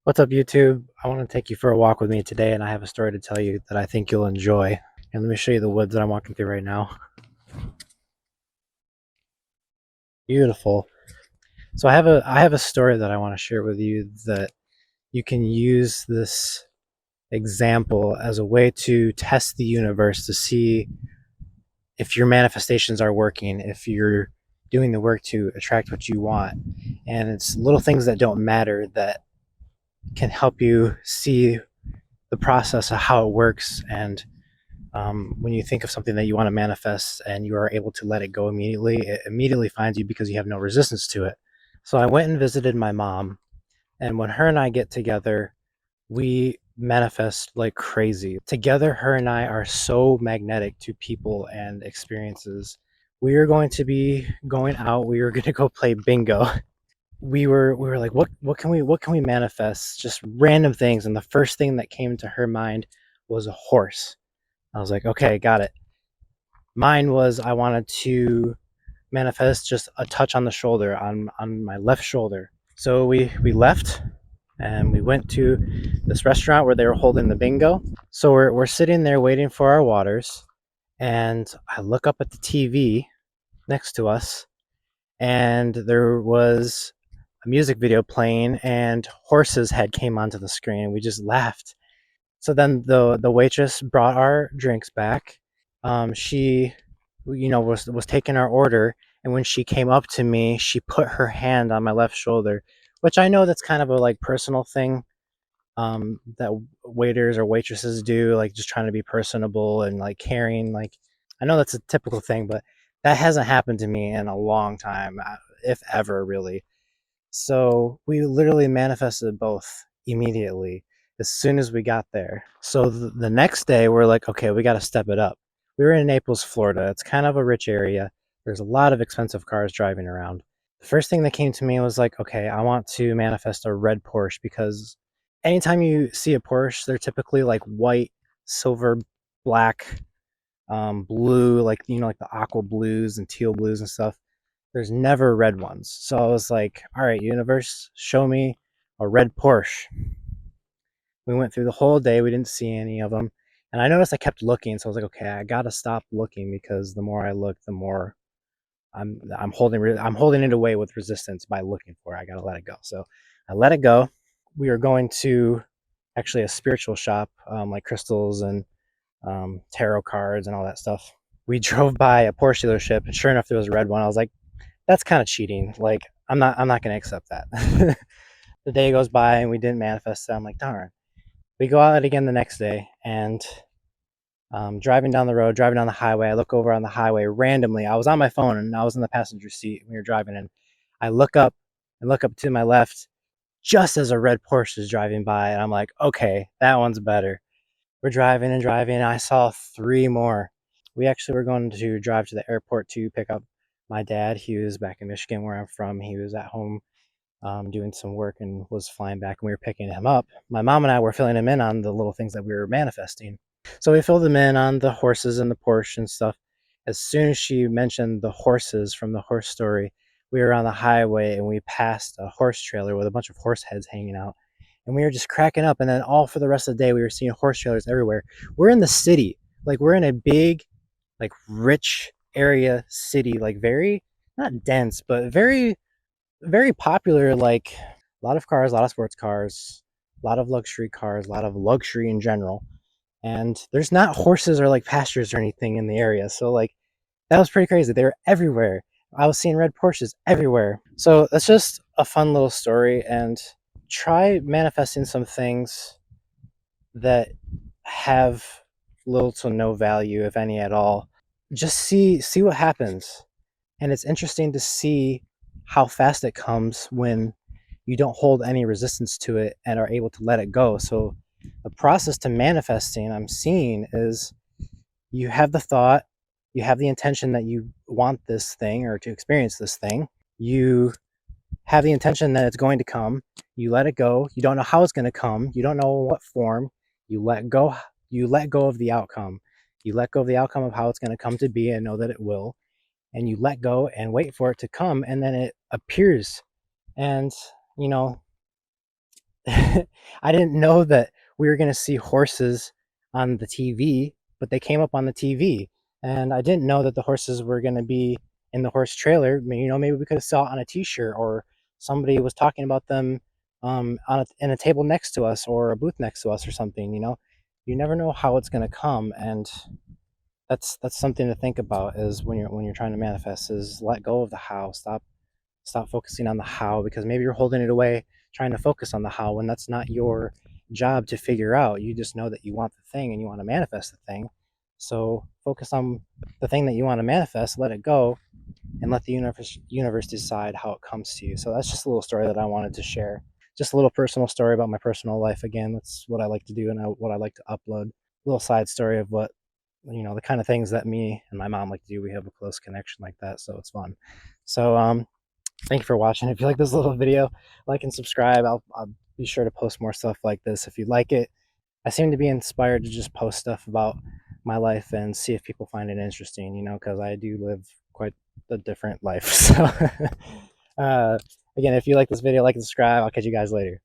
What's up, YouTube? I want to take you for a walk with me today, and I have a story to tell you that I think you'll enjoy. And let me show you the woods that I'm walking through right now. Beautiful. So I have a story that I want to share with you that you can use this example as a way to test the universe to see if your manifestations are working, if you're doing the work to attract what you want. And it's little things that don't matter that can help you see the process of how it works. And when you think of something that you want to manifest and you are able to let it go immediately, it immediately finds you because you have no resistance to it. So I went and visited my mom, and when her and I get together, we manifest like crazy. Together, her and I are so magnetic to people and experiences. We are going to be going out. We are going to go play bingo. We were like, what can we manifest? Just random things. And the first thing that came to her mind was a horse. I was like, okay, got it. Mine was I wanted to manifest just a touch on the shoulder, on my left shoulder. So we left and we went to this restaurant where they were holding the bingo. So we're sitting there waiting for our waters, and I look up at the TV next to us, and there was a music video playing, and Horse's head came onto the screen, and we just laughed. So then the waitress brought our drinks back. She, was taking our order, and when she came up to me, she put her hand on my left shoulder, which I know that's kind of a like personal thing that waiters or waitresses do, like just trying to be personable and like caring. Like I know that's a typical thing, but that hasn't happened to me in a long time, if ever, really. So we literally manifested both immediately as soon as we got there. So the next day, we're like, okay, we got to step it up. We were in Naples, Florida. It's kind of a rich area. There's a lot of expensive cars driving around. The first thing that came to me was like, okay, I want to manifest a red Porsche because anytime you see a Porsche, they're typically like white, silver, black, blue, like like the aqua blues and teal blues and stuff. There's never red ones. So I was like, all right, universe, show me a red Porsche. We went through the whole day. We didn't see any of them. And I noticed I kept looking. So I was like, okay, I got to stop looking because the more I look, the more I'm holding it away with resistance by looking for it. I got to let it go. So I let it go. We were going to actually a spiritual shop, like crystals and tarot cards and all that stuff. We drove by a Porsche dealership, and sure enough, there was a red one. I was like, that's kind of cheating. Like I'm not going to accept that. The day goes by and we didn't manifest it. I'm like, darn. We go out again the next day, and driving down the road, driving down the highway. I look over on the highway randomly. I was on my phone and I was in the passenger seat. We were driving, and I look up and look up to my left just as a red Porsche is driving by, and I'm like, okay, that one's better. We're driving and driving, and I saw three more. We actually were going to drive to the airport to pick up my dad. He was back in Michigan, where I'm from. He was at home doing some work and was flying back, and we were picking him up. My mom and I were filling him in on the little things that we were manifesting. So we filled him in on the horses and the Porsche and stuff. As soon as she mentioned the horses from the horse story, we were on the highway and we passed a horse trailer with a bunch of horse heads hanging out. And we were just cracking up. And then all for the rest of the day, we were seeing horse trailers everywhere. We're in the city. Like, we're in a big, like, rich area city. Like, very, not dense, but very, very popular. Like, a lot of cars, a lot of sports cars, a lot of luxury cars, a lot of luxury in general. And there's not horses or like pastures or anything in the area. So, like, that was pretty crazy. They were everywhere. I was seeing red Porsches everywhere. So that's just a fun little story. And try manifesting some things that have little to no value, if any at all. Just see what happens. And it's interesting to see how fast it comes when you don't hold any resistance to it and are able to let it go. So the process to manifesting I'm seeing is you have the thought, you have the intention that you want this thing or to experience this thing. You have the intention that it's going to come. You let it go. You don't know how it's going to come. You don't know what form. You let go. You let go of the outcome. You let go of the outcome of how it's going to come to be and know that it will. And you let go and wait for it to come, and then it appears. And you know, I didn't know that we were going to see horses on the TV, but they came up on the TV. And I didn't know that the horses were going to be in the horse trailer. Maybe we could have saw it on a T-shirt, or somebody was talking about them in a table next to us, or a booth next to us, or something. You never know how it's going to come, and that's something to think about. Is when you're trying to manifest, is let go of the how. Stop focusing on the how, because maybe you're holding it away trying to focus on the how when that's not your job to figure out. You just know that you want the thing and you want to manifest the thing. So focus on the thing that you want to manifest, let it go, and let the universe decide how it comes to you. So that's just a little story that I wanted to share. Just a little personal story about my personal life. Again, that's what I like to do, and what I like to upload. A little side story of what, the kind of things that me and my mom like to do. We have a close connection like that, so it's fun. So thank you for watching. If you like this little video, like and subscribe. I'll be sure to post more stuff like this if you like it. I seem to be inspired to just post stuff about my life and see if people find it interesting, because I do live quite a different life. So, uh, again, if you like this video, like and subscribe. I'll catch you guys later.